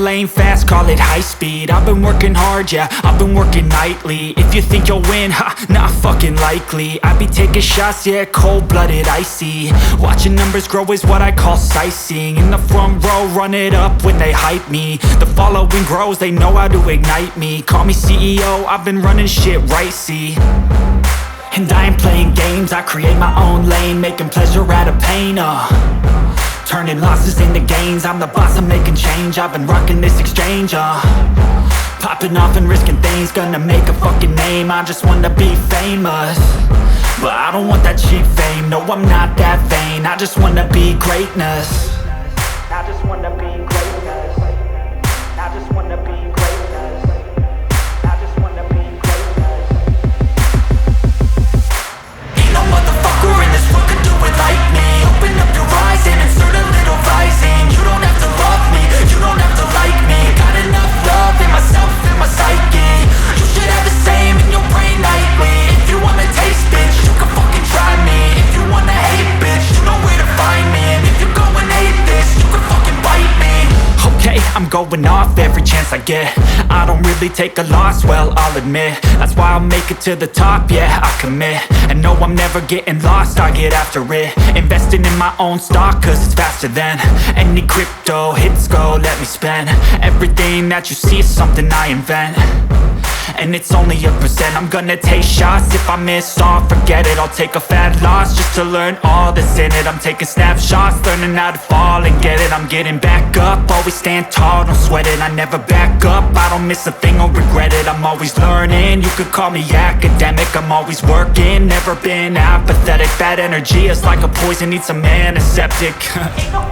lane fast, call it high speed. I've been working hard, yeah, I've been working nightly. If you think you'll win, ha, not fucking likely. I be taking shots, yeah, cold-blooded, icy. Watching numbers grow is what I call sightseeing. In the front row, run it up when they hype me. The following grows, they know how to ignite me. Call me CEO, I've been running shit right, see. And I ain't playing games, I create my own lane, making pleasure out of pain, turning losses into gains. I'm the boss, I'm making change. I've been rocking this exchange, popping off and risking things. Gonna make a fucking name, I just wanna be famous. But I don't want that cheap fame, no I'm not that vain. I just wanna be greatness. I just wanna be greatness. I just wanna be greatness. I just wanna be greatness. Ain't no motherfucker in this world could do it like me. Open up your eyes and insert a little rising. You don't have to love me, you don't have to like me. Got enough love in myself, in my psyche. You should have the same in your brain nightly. If you wanna taste, bitch, you can fucking try me. If you wanna hate, bitch, you know where to find me. And if you go and hate this, you can fucking bite me. Okay, I'm going off every chance I get. I don't really take a loss, well, I'll admit. That's why I'll make it to the top, yeah, I commit. And no, I'm never getting lost, I get after it. Investing in my own stock, cause it's faster than any crypto hits go, let me spend. Everything that you see is something I invent. And it's only a percent. I'm gonna take shots. If I miss all, forget it. I'll take a fat loss just to learn all that's in it. I'm taking snapshots, learning how to fall and get it. I'm getting back up, always stand tall, don't sweat it. I never back up, I don't miss a thing or regret it. I'm always learning, you could call me academic. I'm always working, never been apathetic. Bad energy is like a poison, needs a antiseptic. Ain't no